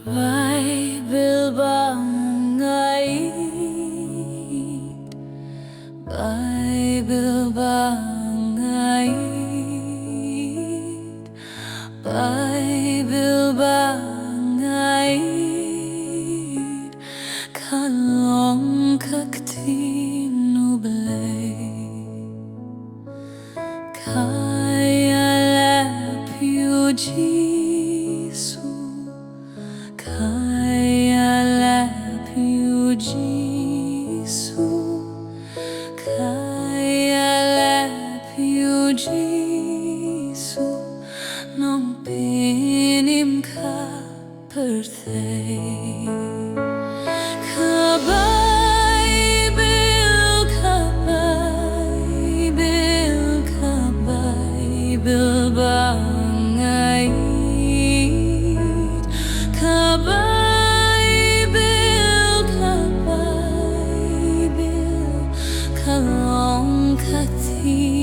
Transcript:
Baibl Ieid, Baibl Ieid, Baibl Ieid, kalong kaktinu blay, kaya lapiu Jisu. Kaya lapiu Jisu, kaya lapiu Jisu, nung pinim ka perthay. Baibl, Baibl, Baibl Ieid, Baibl, Baibl, kalong katin.